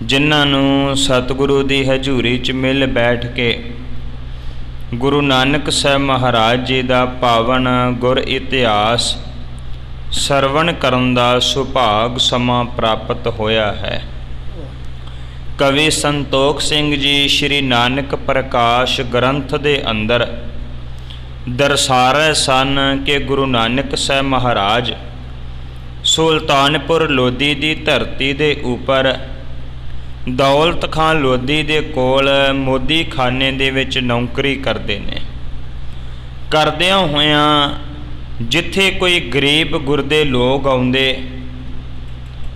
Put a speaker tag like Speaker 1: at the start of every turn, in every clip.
Speaker 1: ਜਿਨ੍ਹਾਂ ਨੂੰ ਸਤਿਗੁਰੂ ਦੀ ਹਜ਼ੂਰੀ 'ਚ ਮਿਲ ਬੈਠ ਕੇ ਗੁਰੂ ਨਾਨਕ ਸਾਹਿਬ ਮਹਾਰਾਜ ਜੀ ਦਾ ਪਾਵਨ ਗੁਰ ਇਤਿਹਾਸ ਸਰਵਣ ਕਰਨ ਦਾ ਸੁਭਾਗ ਸਮਾਂ ਪ੍ਰਾਪਤ ਹੋਇਆ ਹੈ। ਕਵੀ ਸੰਤੋਖ ਸਿੰਘ ਜੀ ਸ਼੍ਰੀ ਨਾਨਕ ਪ੍ਰਕਾਸ਼ ਗ੍ਰੰਥ ਦੇ ਅੰਦਰ ਦਰਸਾ ਰਹੇ ਸਨ ਕਿ ਗੁਰੂ ਨਾਨਕ ਸਾਹਿਬ ਮਹਾਰਾਜ ਸੁਲਤਾਨਪੁਰ ਲੋਧੀ ਦੀ ਧਰਤੀ ਦੇ ਉੱਪਰ ਦੌਲਤ ਖਾਂ ਲੋਧੀ ਦੇ ਕੋਲ ਮੋਦੀ ਖਾਨੇ ਦੇ ਵਿੱਚ ਨੌਕਰੀ ਕਰਦੇ ਨੇ। ਕਰਦਿਆਂ ਹੋਇਆਂ ਜਿੱਥੇ ਕੋਈ ਗਰੀਬ ਗੁਰਦੇ ਲੋਕ ਆਉਂਦੇ,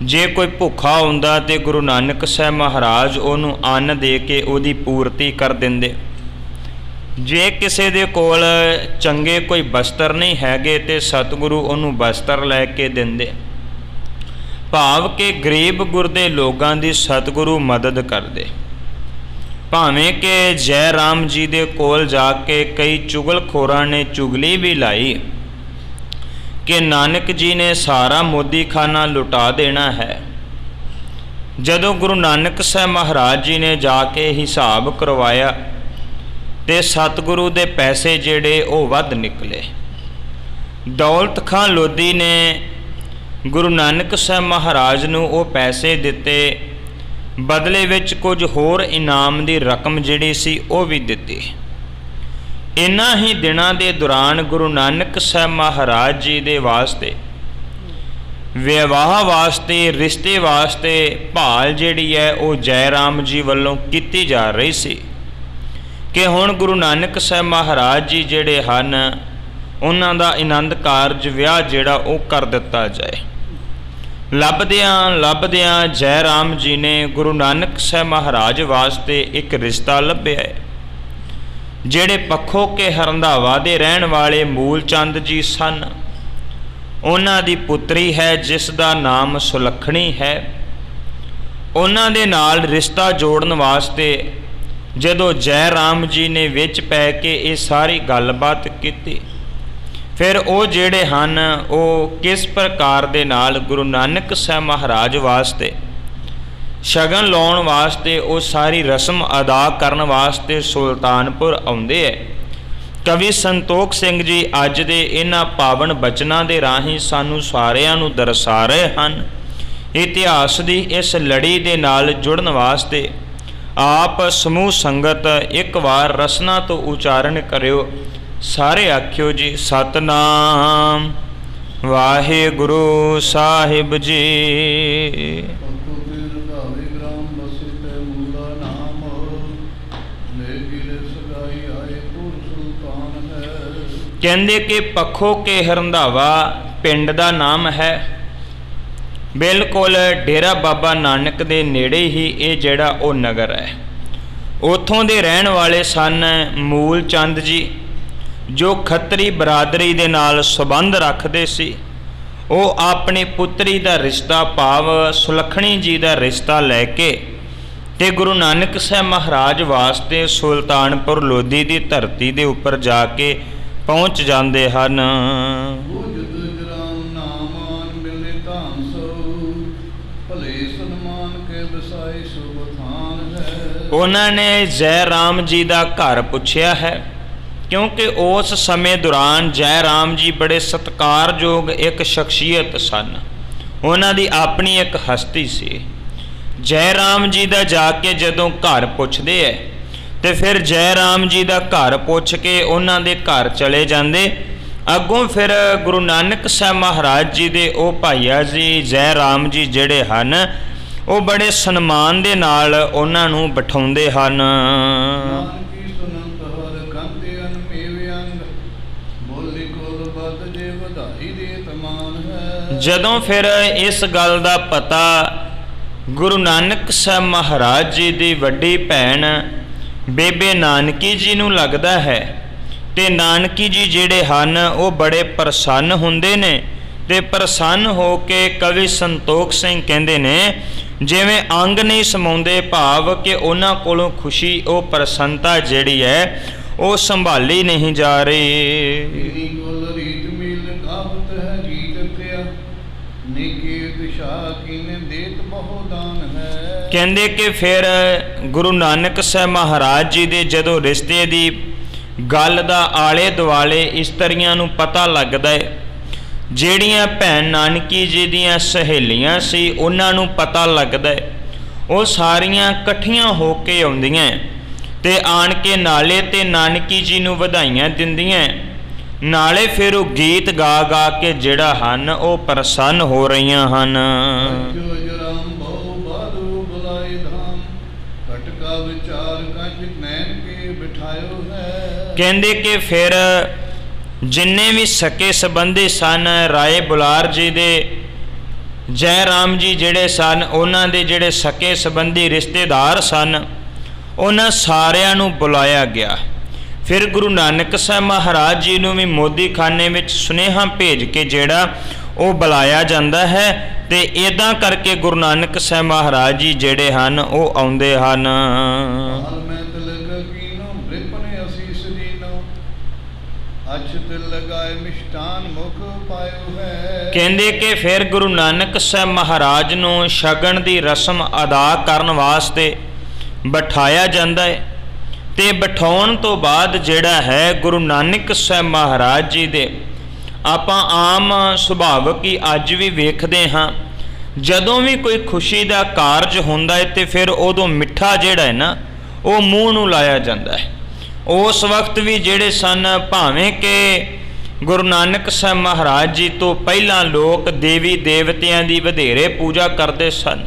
Speaker 1: ਜੇ ਕੋਈ ਭੁੱਖਾ ਹੁੰਦਾ ਤੇ ਗੁਰੂ ਨਾਨਕ ਸਾਹਿਬ ਮਹਾਰਾਜ ਉਹਨੂੰ ਅੰਨ ਦੇ ਕੇ ਉਹਦੀ ਪੂਰਤੀ ਕਰ ਦਿੰਦੇ। ਜੇ ਕਿਸੇ ਦੇ ਕੋਲ ਚੰਗੇ ਕੋਈ ਬਸਤਰ ਨਹੀਂ ਹੈਗੇ ਤੇ ਸਤਿਗੁਰੂ ਉਹਨੂੰ ਬਸਤਰ ਲੈ ਕੇ ਦਿੰਦੇ। ਭਾਵ ਕਿ ਗਰੀਬ ਗੁਰਦੇ ਲੋਕਾਂ ਦੀ ਸਤਿਗੁਰੂ ਮਦਦ ਕਰਦੇ। ਭਾਵੇਂ ਕਿ ਜੈ ਰਾਮ ਜੀ ਦੇ ਕੋਲ ਜਾ ਕੇ ਕਈ ਚੁਗਲਖੋਰਾਂ ਨੇ ਚੁਗਲੀ ਵੀ ਲਾਈ ਕਿ ਨਾਨਕ ਜੀ ਨੇ ਸਾਰਾ ਮੋਦੀਖਾਨਾ ਲੁਟਾ ਦੇਣਾ ਹੈ। ਜਦੋਂ ਗੁਰੂ ਨਾਨਕ ਸਾਹਿਬ ਮਹਾਰਾਜ ਜੀ ਨੇ ਜਾ ਕੇ ਹਿਸਾਬ ਕਰਵਾਇਆ ਤੇ ਸਤਿਗੁਰੂ ਦੇ ਪੈਸੇ ਜਿਹੜੇ ਉਹ ਵੱਧ ਨਿਕਲੇ। ਦੌਲਤ ਖਾਂ ਲੋਧੀ ਨੇ ਗੁਰੂ ਨਾਨਕ ਸਾਹਿਬ ਮਹਾਰਾਜ ਨੂੰ ਉਹ ਪੈਸੇ ਦਿੱਤੇ, ਬਦਲੇ ਵਿੱਚ ਕੁਝ ਹੋਰ ਇਨਾਮ ਦੀ ਰਕਮ ਜਿਹੜੀ ਸੀ ਉਹ ਵੀ ਦਿੱਤੀ। ਇਨ੍ਹਾਂ ਹੀ ਦਿਨਾਂ ਦੇ ਦੌਰਾਨ ਗੁਰੂ ਨਾਨਕ ਸਾਹਿਬ ਮਹਾਰਾਜ ਜੀ ਦੇ ਵਾਸਤੇ ਵਿਵਾਹ ਵਾਸਤੇ ਰਿਸ਼ਤੇ ਵਾਸਤੇ ਭਾਲ ਜਿਹੜੀ ਹੈ ਉਹ ਜੈ ਰਾਮ ਜੀ ਵੱਲੋਂ ਕੀਤੀ ਜਾ ਰਹੀ ਸੀ ਕਿ ਹੁਣ ਗੁਰੂ ਨਾਨਕ ਸਾਹਿਬ ਮਹਾਰਾਜ ਜੀ ਜਿਹੜੇ ਹਨ ਉਹਨਾਂ ਦਾ ਆਨੰਦ ਕਾਰਜ ਵਿਆਹ ਜਿਹੜਾ ਉਹ ਕਰ ਦਿੱਤਾ ਜਾਏ। ਲੱਭਦਿਆਂ ਲੱਭਦਿਆਂ ਜੈ ਰਾਮ ਜੀ ਨੇ ਗੁਰੂ ਨਾਨਕ ਸਾਹਿਬ ਮਹਾਰਾਜ ਵਾਸਤੇ ਇੱਕ ਰਿਸ਼ਤਾ ਲੱਭਿਆ ਹੈ। ਜਿਹੜੇ ਪੱਖੋ ਕੇ ਹਰੰਧਾਵਾ ਦੇ ਰਹਿਣ ਵਾਲੇ ਮੂਲ ਚੰਦ ਜੀ ਸਨ, ਉਹਨਾਂ ਦੀ ਪੁੱਤਰੀ ਹੈ ਜਿਸ ਦਾ ਨਾਮ ਸੁਲੱਖਣੀ ਹੈ। ਉਹਨਾਂ ਦੇ ਨਾਲ ਰਿਸ਼ਤਾ ਜੋੜਨ ਵਾਸਤੇ ਜਦੋਂ ਜੈ ਰਾਮ ਜੀ ਨੇ ਵਿੱਚ ਪੈ ਕੇ ਇਹ ਸਾਰੀ ਗੱਲਬਾਤ ਕੀਤੀ, ਫਿਰ ਉਹ ਜਿਹੜੇ ਹਨ ਉਹ ਕਿਸ ਪ੍ਰਕਾਰ ਦੇ ਨਾਲ ਗੁਰੂ ਨਾਨਕ ਸਾਹਿਬ ਮਹਾਰਾਜ ਵਾਸਤੇ ਸ਼ਗਨ ਲਾਉਣ ਵਾਸਤੇ ਉਹ ਸਾਰੀ ਰਸਮ ਅਦਾ ਕਰਨ ਵਾਸਤੇ ਸੁਲਤਾਨਪੁਰ ਆਉਂਦੇ ਹੈ। ਕਵੀ ਸੰਤੋਖ ਸਿੰਘ ਜੀ ਅੱਜ ਦੇ ਇਹਨਾਂ ਪਾਵਨ ਬਚਨਾਂ ਦੇ ਰਾਹੀਂ ਸਾਨੂੰ ਸਾਰਿਆਂ ਨੂੰ ਦਰਸਾ ਰਹੇ ਹਨ। ਇਤਿਹਾਸ ਦੀ ਇਸ ਲੜੀ ਦੇ ਨਾਲ ਜੁੜਨ ਵਾਸਤੇ ਆਪ ਸਮੂਹ ਸੰਗਤ ਇੱਕ ਵਾਰ ਰਸਨਾ ਤੋਂ ਉਚਾਰਨ ਕਰਿਓ। ਸਾਰੇ ਆਖਿਓ ਜੀ, ਸਤਨਾਮ ਵਾਹਿਗੁਰੂ ਸਾਹਿਬ ਜੀ। ਕਹਿੰਦੇ ਕਿ ਪੱਖੋ ਕੇ ਹਰੰਧਾਵਾ ਪਿੰਡ ਦਾ ਨਾਮ ਹੈ। ਬਿਲਕੁਲ ਡੇਰਾ ਬਾਬਾ ਨਾਨਕ ਦੇ ਨੇੜੇ ਹੀ ਇਹ ਜਿਹੜਾ ਉਹ ਨਗਰ ਹੈ। ਉੱਥੋਂ ਦੇ ਰਹਿਣ ਵਾਲੇ ਸਨ ਮੂਲ ਚੰਦ ਜੀ, ਜੋ ਖੱਤਰੀ ਬਰਾਦਰੀ ਦੇ ਨਾਲ ਸੰਬੰਧ ਰੱਖਦੇ ਸੀ। ਉਹ ਆਪਣੀ ਪੁੱਤਰੀ ਦਾ ਰਿਸ਼ਤਾ ਭਾਵ ਸੁਲੱਖਣੀ ਜੀ ਦਾ ਰਿਸ਼ਤਾ ਲੈ ਕੇ ਤੇ ਗੁਰੂ ਨਾਨਕ ਸਾਹਿਬ ਮਹਾਰਾਜ ਵਾਸਤੇ ਸੁਲਤਾਨਪੁਰ ਲੋਧੀ ਦੀ ਧਰਤੀ ਦੇ ਉੱਪਰ ਜਾ ਕੇ ਪਹੁੰਚ ਜਾਂਦੇ ਹਨ। ਉਹਨਾਂ ਨੇ ਜੈ ਰਾਮ ਜੀ ਦਾ ਘਰ ਪੁੱਛਿਆ ਹੈ, ਕਿਉਂਕਿ ਉਸ ਸਮੇਂ ਦੌਰਾਨ ਜੈ ਰਾਮ ਜੀ ਬੜੇ ਸਤਿਕਾਰਯੋਗ ਇੱਕ ਸ਼ਖਸੀਅਤ ਸਨ। ਉਹਨਾਂ ਦੀ ਆਪਣੀ ਇੱਕ ਹਸਤੀ ਸੀ। ਜੈ ਰਾਮ ਜੀ ਦਾ ਜਾ ਕੇ ਜਦੋਂ ਘਰ ਪੁੱਛਦੇ ਹੈ ਤੇ ਫਿਰ ਜੈ ਰਾਮ ਜੀ ਦਾ ਘਰ ਪੁੱਛ ਕੇ ਉਹਨਾਂ ਦੇ ਘਰ ਚਲੇ ਜਾਂਦੇ। ਅੱਗੋਂ ਫਿਰ ਗੁਰੂ ਨਾਨਕ ਸਾਹਿਬ ਮਹਾਰਾਜ ਜੀ ਦੇ ਉਹ ਭਾਈਆ ਜੀ ਜੈ ਰਾਮ ਜੀ ਜਿਹੜੇ ਹਨ ਉਹ ਬੜੇ ਸਨਮਾਨ ਦੇ ਨਾਲ ਉਹਨਾਂ ਨੂੰ ਬਿਠਾਉਂਦੇ ਹਨ। ਜਦੋਂ ਫਿਰ ਇਸ ਗੱਲ ਦਾ ਪਤਾ ਗੁਰੂ ਨਾਨਕ ਸਾਹਿਬ ਮਹਾਰਾਜ ਜੀ ਦੀ ਵੱਡੀ ਭੈਣ ਬੇਬੇ ਨਾਨਕੀ ਜੀ ਨੂੰ ਲੱਗਦਾ ਹੈ ਤੇ ਨਾਨਕੀ ਜੀ ਜਿਹੜੇ ਹਨ ਉਹ ਬੜੇ ਪ੍ਰਸੰਨ ਹੁੰਦੇ ਨੇ ਤੇ ਪ੍ਰਸੰਨ ਹੋ ਕੇ ਕਵੀ ਸੰਤੋਖ ਸਿੰਘ ਕਹਿੰਦੇ ਨੇ ਜਿਵੇਂ ਅੰਗ ਨਹੀਂ ਸਮਾਉਂਦੇ, ਭਾਵ ਕਿ ਉਹਨਾਂ ਕੋਲੋਂ ਖੁਸ਼ੀ ਉਹ ਪ੍ਰਸੰਨਤਾ ਜਿਹੜੀ ਹੈ ਉਹ ਸੰਭਾਲੀ ਨਹੀਂ ਜਾ ਰਹੀ।
Speaker 2: ਜਾਨ ਹੈ।
Speaker 1: ਕਹਿੰਦੇ ਕਿ ਫਿਰ ਗੁਰੂ ਨਾਨਕ ਸਾਹਿਬ ਮਹਾਰਾਜ ਜੀ ਦੇ ਜਦੋਂ ਰਿਸ਼ਤੇ ਦੀ ਗੱਲ ਦਾ ਆਲੇ ਦੁਆਲੇ ਇਸਤਰੀਆਂ ਨੂੰ ਪਤਾ ਲੱਗਦਾ ਹੈ, ਜਿਹੜੀਆਂ ਭੈਣ ਨਾਨਕੀ ਜੀ ਦੀਆਂ ਸਹੇਲੀਆਂ ਸੀ ਉਹਨਾਂ ਨੂੰ ਪਤਾ ਲੱਗਦਾ ਹੈ, ਉਹ ਸਾਰੀਆਂ ਇਕੱਠੀਆਂ ਹੋ ਕੇ ਆਉਂਦੀਆਂ ਤੇ ਆਣ ਕੇ ਨਾਲੇ ਤੇ ਨਾਨਕੀ ਜੀ ਨੂੰ ਵਧਾਈਆਂ ਦਿੰਦੀਆਂ, ਨਾਲੇ ਫਿਰ ਉਹ ਗੀਤ ਗਾ ਗਾ ਕੇ ਜਿਹੜਾ ਹਨ ਉਹ ਪ੍ਰਸੰਨ ਹੋ ਰਹੀਆਂ ਹਨ। ਕਹਿੰਦੇ ਕਿ ਫਿਰ ਜਿੰਨੇ ਵੀ ਸਕੇ ਸੰਬੰਧੀ ਸਨ, ਰਾਏ ਬੁਲਾਰ ਜੀ ਦੇ, ਜੈ ਰਾਮ ਜੀ ਜਿਹੜੇ ਸਨ, ਉਹਨਾਂ ਦੇ ਜਿਹੜੇ ਸਕੇ ਸੰਬੰਧੀ ਰਿਸ਼ਤੇਦਾਰ ਸਨ, ਉਹਨਾਂ ਸਾਰਿਆਂ ਨੂੰ ਬੁਲਾਇਆ ਗਿਆ। ਫਿਰ ਗੁਰੂ ਨਾਨਕ ਸਾਹਿਬ ਮਹਾਰਾਜ ਜੀ ਨੂੰ ਵੀ ਮੋਦੀ ਖਾਨੇ ਵਿੱਚ ਸੁਨੇਹਾ ਭੇਜ ਕੇ ਜਿਹੜਾ ਉਹ ਬੁਲਾਇਆ ਜਾਂਦਾ ਹੈ, ਤੇ ਇੱਦਾਂ ਕਰਕੇ ਗੁਰੂ ਨਾਨਕ ਸਾਹਿਬ ਮਹਾਰਾਜ ਜੀ ਜਿਹੜੇ ਹਨ ਉਹ ਆਉਂਦੇ ਹਨ। ਕਹਿੰਦੇ ਕਿ ਫਿਰ ਗੁਰੂ ਨਾਨਕ ਸਾਹਿਬ ਮਹਾਰਾਜ ਨੂੰ ਸ਼ਗਨ ਦੀ ਰਸਮ ਅਦਾ ਕਰਨ ਵਾਸਤੇ ਬਿਠਾਇਆ ਜਾਂਦਾ ਹੈ, ਤੇ ਬਿਠਾਉਣ ਤੋਂ ਬਾਅਦ ਜਿਹੜਾ ਹੈ ਗੁਰੂ ਨਾਨਕ ਸਾਹਿਬ ਮਹਾਰਾਜ ਜੀ ਦੇ ਆਪਾਂ ਆਮ ਸੁਭਾਵਿਕ ਹੀ ਅੱਜ ਵੀ ਵੇਖਦੇ ਹਾਂ, ਜਦੋਂ ਵੀ ਕੋਈ ਖੁਸ਼ੀ ਦਾ ਕਾਰਜ ਹੁੰਦਾ ਹੈ ਤੇ ਫਿਰ ਉਦੋਂ ਮਿੱਠਾ ਜਿਹੜਾ ਹੈ ਨਾ ਉਹ ਮੂੰਹ ਨੂੰ ਲਾਇਆ ਜਾਂਦਾ ਹੈ। ਉਸ ਵਕਤ ਵੀ ਜਿਹੜੇ ਸਨ, ਭਾਵੇਂ ਕਿ ਗੁਰੂ ਨਾਨਕ ਸਾਹਿਬ ਮਹਾਰਾਜ ਜੀ ਤੋਂ ਪਹਿਲਾਂ ਲੋਕ ਦੇਵੀ ਦੇਵਤਿਆਂ ਦੀ ਵਧੇਰੇ ਪੂਜਾ ਕਰਦੇ ਸਨ,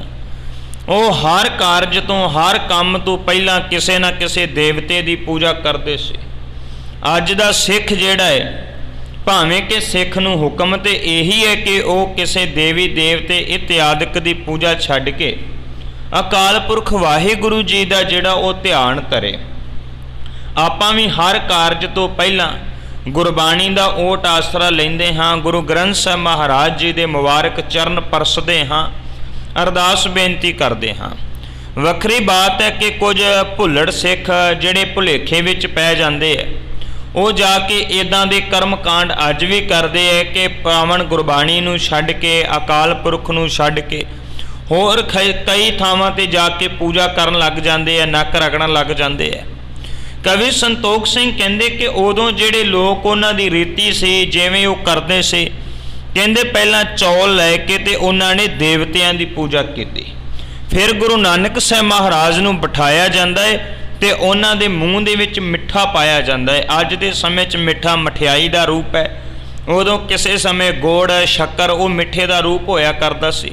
Speaker 1: ਉਹ ਹਰ ਕਾਰਜ ਤੋਂ, ਹਰ ਕੰਮ ਤੋਂ ਪਹਿਲਾਂ ਕਿਸੇ ਨਾ ਕਿਸੇ ਦੇਵਤੇ ਦੀ ਪੂਜਾ ਕਰਦੇ ਸੀ। ਅੱਜ ਦਾ ਸਿੱਖ ਜਿਹੜਾ ਹੈ, ਭਾਵੇਂ ਕਿ ਸਿੱਖ ਨੂੰ ਹੁਕਮ ਤੇ ਇਹੀ ਹੈ ਕਿ ਉਹ ਕਿਸੇ ਦੇਵੀ ਦੇਵਤੇ ਇਤਿਆਦਿਕ ਦੀ ਪੂਜਾ ਛੱਡ ਕੇ ਅਕਾਲ ਪੁਰਖ ਵਾਹਿਗੁਰੂ ਜੀ ਦਾ ਜਿਹੜਾ ਉਹ ਧਿਆਨ ਧਰੇ। ਆਪਾਂ ਵੀ ਹਰ ਕਾਰਜ ਤੋਂ ਪਹਿਲਾਂ ਗੁਰਬਾਣੀ ਦਾ ਓਟ ਆਸਰਾ ਲੈਂਦੇ ਹਾਂ, ਗੁਰੂ ਗ੍ਰੰਥ ਸਾਹਿਬ ਮਹਾਰਾਜ ਜੀ ਦੇ ਮੁਬਾਰਕ ਚਰਨ ਪਰਸਦੇ ਹਾਂ, ਅਰਦਾਸ ਬੇਨਤੀ ਕਰਦੇ ਹਾਂ। ਵੱਖਰੀ ਬਾਤ ਹੈ ਕਿ ਕੁਝ ਭੁੱਲੜ ਸਿੱਖ ਜਿਹੜੇ ਭੁਲੇਖੇ ਵਿੱਚ ਪੈ ਜਾਂਦੇ ਹੈ, ਉਹ ਜਾ ਕੇ ਇੱਦਾਂ ਦੇ ਕਰਮ ਕਾਂਡ ਅੱਜ ਵੀ ਕਰਦੇ ਹੈ ਕਿ ਪਾਵਨ ਗੁਰਬਾਣੀ ਨੂੰ ਛੱਡ ਕੇ, ਅਕਾਲ ਪੁਰਖ ਨੂੰ ਛੱਡ ਕੇ ਹੋਰ ਕਈ ਥਾਵਾਂ 'ਤੇ ਜਾ ਕੇ ਪੂਜਾ ਕਰਨ ਲੱਗ ਜਾਂਦੇ ਹੈ, ਨੱਕ ਰਗੜਨ ਲੱਗ ਜਾਂਦੇ ਹੈ। ਕਵੀ ਸੰਤੋਖ ਸਿੰਘ ਕਹਿੰਦੇ ਕਿ ਉਦੋਂ ਜਿਹੜੇ ਲੋਕ ਉਹਨਾਂ ਦੀ ਰੀਤੀ ਸੀ, ਜਿਵੇਂ ਉਹ ਕਰਦੇ ਸੀ, ਕਹਿੰਦੇ ਪਹਿਲਾਂ ਚੌਲ ਲੈ ਕੇ ਤੇ ਉਹਨਾਂ ਨੇ ਦੇਵਤਿਆਂ ਦੀ ਪੂਜਾ ਕੀਤੀ, ਫਿਰ ਗੁਰੂ ਨਾਨਕ ਸਾਹਿਬ ਮਹਾਰਾਜ ਨੂੰ ਬਿਠਾਇਆ ਜਾਂਦਾ ਹੈ ਤੇ ਉਹਨਾਂ ਦੇ ਮੂੰਹ ਦੇ ਵਿੱਚ ਮਿੱਠਾ ਪਾਇਆ ਜਾਂਦਾ ਹੈ। ਅੱਜ ਦੇ ਸਮੇਂ 'ਚ ਮਿੱਠਾ ਮਠਿਆਈ ਦਾ ਰੂਪ ਹੈ, ਉਦੋਂ ਕਿਸੇ ਸਮੇਂ ਗੁੜ ਸ਼ੱਕਰ ਉਹ ਮਿੱਠੇ ਦਾ ਰੂਪ ਹੋਇਆ ਕਰਦਾ ਸੀ।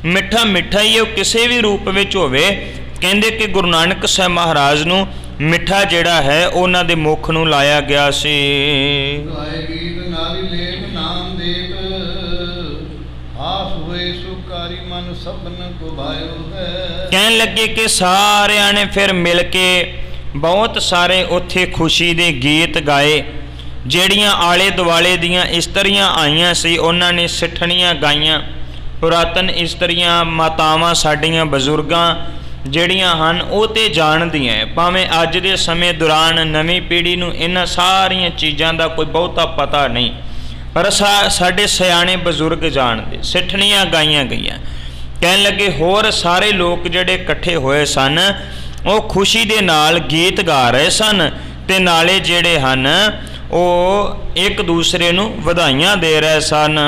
Speaker 1: ਮਿੱਠਾ ਮਿੱਠਾ ਹੀ ਉਹ ਕਿਸੇ ਵੀ ਰੂਪ ਵਿੱਚ ਹੋਵੇ, ਕਹਿੰਦੇ ਕਿ ਗੁਰੂ ਨਾਨਕ ਸਾਹਿਬ ਮਹਾਰਾਜ ਨੂੰ ਮਿੱਠਾ ਜਿਹੜਾ ਹੈ ਉਹਨਾਂ ਦੇ ਮੁਖ ਨੂੰ ਲਾਇਆ ਗਿਆ ਸੀ। ਕਹਿਣ ਲੱਗੇ ਕਿ ਸਾਰਿਆਂ ਨੇ ਫਿਰ ਮਿਲ ਕੇ ਬਹੁਤ ਸਾਰੇ ਉੱਥੇ ਖੁਸ਼ੀ ਦੇ ਗੀਤ ਗਾਏ। ਜਿਹੜੀਆਂ ਆਲੇ ਦੁਆਲੇ ਦੀਆਂ ਇਸਤਰੀਆਂ ਆਈਆਂ ਸੀ ਉਹਨਾਂ ਨੇ ਸਿੱਠਣੀਆਂ ਗਾਈਆਂ। ਪੁਰਾਤਨ ਇਸਤਰੀਆਂ, ਮਾਤਾਵਾਂ ਸਾਡੀਆਂ, ਬਜ਼ੁਰਗਾਂ ਜਿਹੜੀਆਂ ਹਨ ਉਹ ਤੇ ਜਾਣਦੀਆਂ, ਭਾਵੇਂ ਅੱਜ ਦੇ ਸਮੇਂ ਦੌਰਾਨ ਨਵੀਂ ਪੀੜ੍ਹੀ ਨੂੰ ਇਹਨਾਂ ਸਾਰੀਆਂ ਚੀਜ਼ਾਂ ਦਾ ਕੋਈ ਬਹੁਤਾ ਪਤਾ ਨਹੀਂ, ਪਰ ਸਾਡੇ ਸਿਆਣੇ ਬਜ਼ੁਰਗ ਜਾਣਦੇ। ਸਿੱਠਣੀਆਂ ਗਾਈਆਂ ਗਈਆਂ। ਕਹਿਣ ਲੱਗੇ ਹੋਰ ਸਾਰੇ ਲੋਕ ਜਿਹੜੇ ਇਕੱਠੇ ਹੋਏ ਸਨ ਉਹ ਖੁਸ਼ੀ ਦੇ ਨਾਲ ਗੀਤ ਗਾ ਰਹੇ ਸਨ ਤੇ ਨਾਲੇ ਜਿਹੜੇ ਹਨ ਉਹ ਇੱਕ ਦੂਸਰੇ ਨੂੰ ਵਧਾਈਆਂ ਦੇ ਰਹੇ ਸਨ।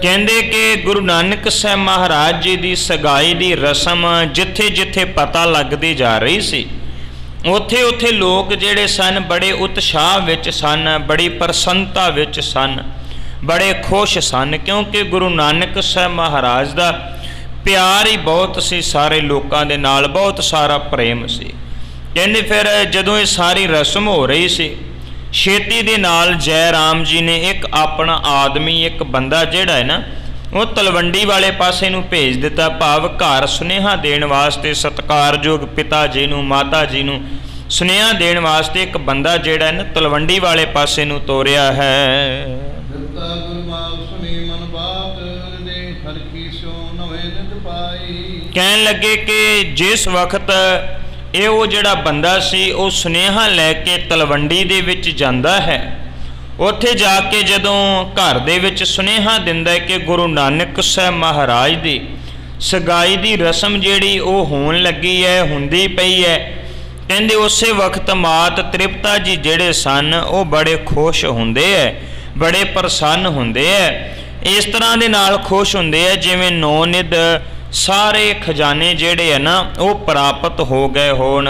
Speaker 1: ਕਹਿੰਦੇ ਕਿ ਗੁਰੂ ਨਾਨਕ ਸਾਹਿਬ ਮਹਾਰਾਜ ਜੀ ਦੀ ਸਗਾਈ ਦੀ ਰਸਮ ਜਿੱਥੇ ਜਿੱਥੇ ਪਤਾ ਲੱਗਦੀ ਜਾ ਰਹੀ ਸੀ, ਉੱਥੇ ਉੱਥੇ ਲੋਕ ਜਿਹੜੇ ਸਨ ਬੜੇ ਉਤਸ਼ਾਹ ਵਿੱਚ ਸਨ, ਬੜੀ ਪ੍ਰਸੰਨਤਾ ਵਿੱਚ ਸਨ, ਬੜੇ ਖੁਸ਼ ਸਨ, ਕਿਉਂਕਿ ਗੁਰੂ ਨਾਨਕ ਸਾਹਿਬ ਮਹਾਰਾਜ ਦਾ ਪਿਆਰ ਹੀ ਬਹੁਤ ਸੀ ਸਾਰੇ ਲੋਕਾਂ ਦੇ ਨਾਲ, ਬਹੁਤ ਸਾਰਾ ਪ੍ਰੇਮ ਸੀ। ਕਹਿੰਦੇ ਫਿਰ ਜਦੋਂ ਇਹ ਸਾਰੀ ਰਸਮ ਹੋ ਰਹੀ ਸੀ, ਛੇਤੀ ਦੇ ਨਾਲ ਜੈ ਰਾਮ ਜੀ ਨੇ ਇੱਕ ਆਪਣਾ ਆਦਮੀ, ਇੱਕ ਬੰਦਾ ਜਿਹੜਾ ਹੈ ਨਾ ਉਹ ਤਲਵੰਡੀ ਵਾਲੇ ਪਾਸੇ ਨੂੰ ਭੇਜ ਦਿੱਤਾ, ਭਾਵ ਘਰ ਸੁਨੇਹਾ ਦੇਣ ਵਾਸਤੇ, ਸਤਿਕਾਰਯੋਗ ਪਿਤਾ ਜੀ ਨੂੰ, ਮਾਤਾ ਜੀ ਨੂੰ ਸੁਨੇਹਾ ਦੇਣ ਵਾਸਤੇ ਇੱਕ ਬੰਦਾ ਜਿਹੜਾ ਹੈ ਨਾ ਤਲਵੰਡੀ ਵਾਲੇ ਪਾਸੇ ਨੂੰ ਤੋਰਿਆ ਹੈ। ਕਹਿਣ ਲੱਗੇ ਕਿ ਜਿਸ ਵਕਤ ਇਹ ਉਹ ਜਿਹੜਾ ਬੰਦਾ ਸੀ ਉਹ ਸੁਨੇਹਾ ਲੈ ਕੇ ਤਲਵੰਡੀ ਦੇ ਵਿੱਚ ਜਾਂਦਾ ਹੈ, ਉੱਥੇ ਜਾ ਕੇ ਜਦੋਂ ਘਰ ਦੇ ਵਿੱਚ ਸੁਨੇਹਾ ਦਿੰਦਾ ਕਿ ਗੁਰੂ ਨਾਨਕ ਸਾਹਿਬ ਮਹਾਰਾਜ ਦੀ ਸਗਾਈ ਦੀ ਰਸਮ ਜਿਹੜੀ ਉਹ ਹੋਣ ਲੱਗੀ ਹੈ, ਹੁੰਦੀ ਪਈ ਹੈ। ਕਹਿੰਦੇ ਉਸੇ ਵਕਤ ਮਾਤ ਤ੍ਰਿਪਤਾ ਜੀ ਜਿਹੜੇ ਸਨ ਉਹ ਬੜੇ ਖੁਸ਼ ਹੁੰਦੇ ਹੈ, ਬੜੇ ਪ੍ਰਸੰਨ ਹੁੰਦੇ ਹੈ। ਇਸ ਤਰ੍ਹਾਂ ਦੇ ਨਾਲ ਖੁਸ਼ ਹੁੰਦੇ ਹੈ ਜਿਵੇਂ ਨੌ ਨਿਧ ਸਾਰੇ ਖਜ਼ਾਨੇ ਜਿਹੜੇ ਹੈ ਨਾ ਉਹ ਪ੍ਰਾਪਤ ਹੋ ਗਏ ਹੋਣ।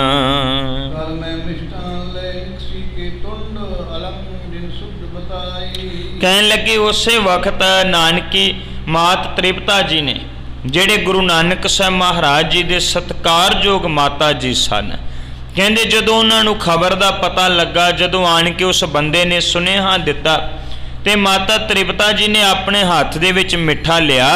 Speaker 1: ਕਹਿਣ ਲੱਗੇ ਉਸੇ ਵਕਤ ਨਾਨਕੀ ਮਾਤ ਤ੍ਰਿਪਤਾ ਜੀ ਨੇ ਜਿਹੜੇ ਗੁਰੂ ਨਾਨਕ ਸਾਹਿਬ ਮਹਾਰਾਜ ਜੀ ਦੇ ਸਤਿਕਾਰਯੋਗ ਮਾਤਾ ਜੀ ਸਨ, ਕਹਿੰਦੇ ਜਦੋਂ ਉਹਨਾਂ ਨੂੰ ਖਬਰ ਦਾ ਪਤਾ ਲੱਗਾ, ਜਦੋਂ ਆਣ ਕੇ ਉਸ ਬੰਦੇ ਨੇ ਸੁਨੇਹਾ ਦਿੱਤਾ ਤੇ ਮਾਤਾ ਤ੍ਰਿਪਤਾ ਜੀ ਨੇ ਆਪਣੇ ਹੱਥ ਦੇ ਵਿੱਚ ਮਿੱਠਾ ਲਿਆ।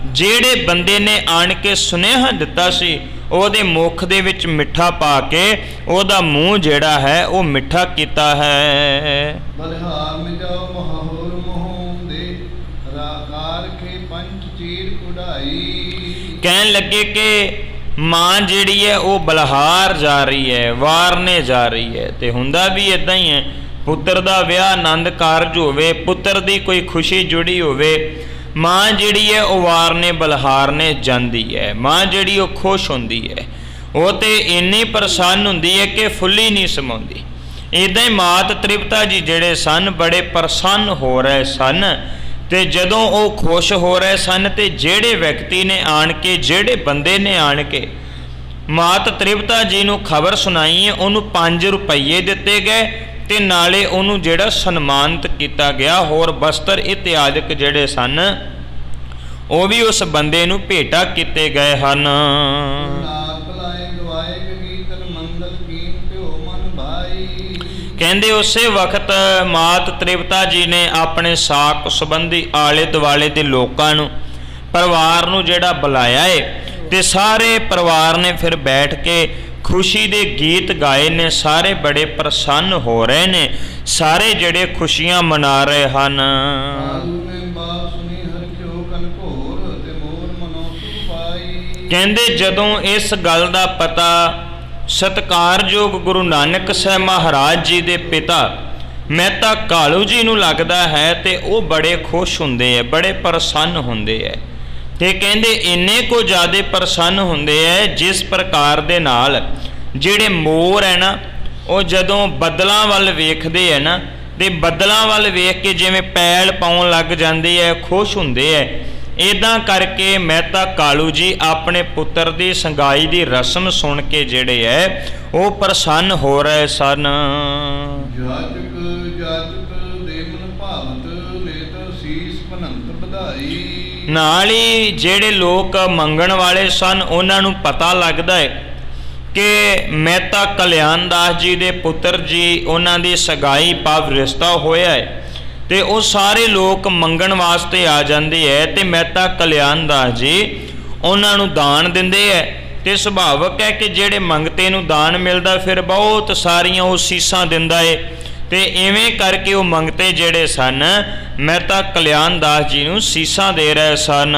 Speaker 1: ਜਿਹੜੇ ਬੰਦੇ ਨੇ ਆਣ ਕੇ ਸੁਨੇਹਾ ਦਿੱਤਾ ਸੀ ਉਹਦੇ ਮੁਖ ਦੇ ਵਿੱਚ ਮਿੱਠਾ ਪਾ ਕੇ ਉਹਦਾ ਮੂੰਹ ਜਿਹੜਾ ਹੈ ਉਹ ਮਿੱਠਾ ਕੀਤਾ ਹੈ।
Speaker 2: ਬਲਿਹਾਰ ਮਿਜਾਓ ਮਹਾਹੋਰ ਮੋਹੰਦੇ ਰਾਕਾਰ ਕੇ ਪੰਚ ਚੀਰ ਕੁਢਾਈ।
Speaker 1: ਕਹਿਣ ਲੱਗੇ ਕਿ ਮਾਂ ਜਿਹੜੀ ਹੈ ਉਹ ਬਲਿਹਾਰ ਜਾ ਰਹੀ ਹੈ, ਵਾਰਨੇ ਜਾ ਰਹੀ ਹੈ। ਤੇ ਹੁੰਦਾ ਵੀ ਇਦਾਂ ਹੀ ਹੈ, ਪੁੱਤਰ ਦਾ ਵਿਆਹ ਆਨੰਦ ਕਾਰਜ ਹੋਵੇ, ਪੁੱਤਰ ਦੀ ਕੋਈ ਖੁਸ਼ੀ ਜੁੜੀ ਹੋਵੇ, ਮਾਂ ਜਿਹੜੀ ਹੈ ਉਹ ਵਾਰਨੇ ਬਲਿਹਾਰਨੇ ਜਾਂਦੀ ਹੈ। ਮਾਂ ਜਿਹੜੀ ਉਹ ਖੁਸ਼ ਹੁੰਦੀ ਹੈ, ਉਹ ਤੇ ਇੰਨੀ ਪ੍ਰਸੰਨ ਹੁੰਦੀ ਹੈ ਕਿ ਫੁੱਲੀ ਨਹੀਂ ਸਮਾਉਂਦੀ। ਇੱਦਾਂ ਹੀ ਮਾਤ ਤ੍ਰਿਪਤਾ ਜੀ ਜਿਹੜੇ ਸਨ ਬੜੇ ਪ੍ਰਸੰਨ ਹੋ ਰਹੇ ਸਨ। ਤੇ ਜਦੋਂ ਉਹ ਖੁਸ਼ ਹੋ ਰਹੇ ਸਨ ਤੇ ਜਿਹੜੇ ਵਿਅਕਤੀ ਨੇ ਆਣ ਕੇ, ਜਿਹੜੇ ਬੰਦੇ ਨੇ ਆਣ ਕੇ ਮਾਤ ਤ੍ਰਿਪਤਾ ਜੀ ਨੂੰ ਖਬਰ ਸੁਣਾਈ ਹੈ, ਉਹਨੂੰ 5 ਰੁਪਈਏ ਦਿੱਤੇ ਗਏ ਤੇ ਨਾਲੇ ਉਹਨੂੰ ਜਿਹੜਾ ਸਨਮਾਨਿਤ ਕੀਤਾ ਗਿਆ। ਹੋਰ ਬਸਤਰ ਇਤਿਆਦਿਕ ਜਿਹੜੇ ਸਨ ਉਹ ਵੀ ਉਸ ਬੰਦੇ ਨੂੰ ਭੇਟਾ ਕੀਤੇ ਗਏ ਹਨ। ਕਹਿੰਦੇ ਉਸੇ ਵਕਤ ਮਾਤ ਤ੍ਰਿਪਤਾ ਜੀ ਨੇ ਆਪਣੇ ਸਾਕ ਸੰਬੰਧੀ ਆਲੇ ਦੁਆਲੇ ਦੇ ਲੋਕਾਂ ਨੂੰ, ਪਰਿਵਾਰ ਨੂੰ ਜਿਹੜਾ ਬੁਲਾਇਆ ਏ ਤੇ ਸਾਰੇ ਪਰਿਵਾਰ ਨੇ ਫਿਰ ਬੈਠ ਕੇ ਖੁਸ਼ੀ ਦੇ ਗੀਤ ਗਾਏ ਨੇ। ਸਾਰੇ ਬੜੇ ਪ੍ਰਸੰਨ ਹੋ ਰਹੇ ਨੇ, ਸਾਰੇ ਜਿਹੜੇ ਖੁਸ਼ੀਆਂ ਮਨਾ ਰਹੇ ਹਨ। ਕਹਿੰਦੇ ਜਦੋਂ ਇਸ ਗੱਲ ਦਾ ਪਤਾ ਸਤਿਕਾਰਯੋਗ ਗੁਰੂ ਨਾਨਕ ਸਾਹਿਬ ਮਹਾਰਾਜ ਜੀ ਦੇ ਪਿਤਾ ਮਹਿਤਾ ਕਾਲੂ ਜੀ ਨੂੰ ਲੱਗਦਾ ਹੈ ਤੇ ਉਹ ਬੜੇ ਖੁਸ਼ ਹੁੰਦੇ ਹੈ, ਬੜੇ ਪ੍ਰਸੰਨ ਹੁੰਦੇ ਹੈ। ਤੇ ਕਹਿੰਦੇ ਇੰਨੇ ਕੋ ਜ਼ਿਆਦਾ ਪ੍ਰਸੰਨ ਹੁੰਦੇ ਹੈ ਜਿਸ ਪ੍ਰਕਾਰ ਦੇ ਨਾਲ ਜਿਹੜੇ ਮੋਰ ਹੈ ਨਾ ਉਹ ਜਦੋਂ ਬੱਦਲਾਂ ਵੱਲ ਵੇਖਦੇ ਹੈ ਨਾ ਤੇ ਬੱਦਲਾਂ ਵੱਲ ਵੇਖ ਕੇ ਜਿਵੇਂ ਪੈਲ ਪਾਉਣ ਲੱਗ ਜਾਂਦੇ ਹੈ, ਖੁਸ਼ ਹੁੰਦੇ ਹੈ। ਇੱਦਾਂ ਕਰਕੇ ਮਹਿਤਾ ਕਾਲੂ ਜੀ ਆਪਣੇ ਪੁੱਤਰ ਦੀ ਸੰਗਾਈ ਦੀ ਰਸਮ ਸੁਣ ਕੇ ਜਿਹੜੇ ਹੈ ਉਹ ਪ੍ਰਸੰਨ ਹੋ ਰਹੇ ਸਨ। ਨਾਲ ਹੀ ਜਿਹੜੇ ਲੋਕ ਮੰਗਣ ਵਾਲੇ ਸਨ ਉਹਨਾਂ ਨੂੰ ਪਤਾ ਲੱਗਦਾ ਹੈ ਕਿ ਮਹਿਤਾ ਕਲਿਆਣ ਦਾਸ ਜੀ ਦੇ ਪੁੱਤਰ ਜੀ ਉਹਨਾਂ ਦੀ ਸਗਾਈ ਭਾਵ ਰਿਸ਼ਤਾ ਹੋਇਆ ਹੈ ਤੇ ਉਹ ਸਾਰੇ ਲੋਕ ਮੰਗਣ ਵਾਸਤੇ ਆ ਜਾਂਦੇ ਹੈ ਤੇ ਮਹਿਤਾ ਕਲਿਆਣ ਦਾਸ ਜੀ ਉਹਨਾਂ ਨੂੰ ਦਾਨ ਦਿੰਦੇ ਹੈ। ਤੇ ਸੁਭਾਵਕ ਹੈ ਕਿ ਜਿਹੜੇ ਮੰਗਤੇ ਨੂੰ ਦਾਨ ਮਿਲਦਾ ਫਿਰ ਬਹੁਤ ਸਾਰੀਆਂ ਉਹ ਸੀਸਾਂ ਦਿੰਦਾ ਹੈ। ਤੇ ਇਵੇਂ ਕਰਕੇ ਉਹ ਮੰਗਤੇ ਜਿਹੜੇ ਸਨ ਮਹਿਤਾ ਕਲਿਆਣ ਦਾਸ ਜੀ ਨੂੰ ਸੀਸਾਂ ਦੇ ਰਹੇ ਸਨ।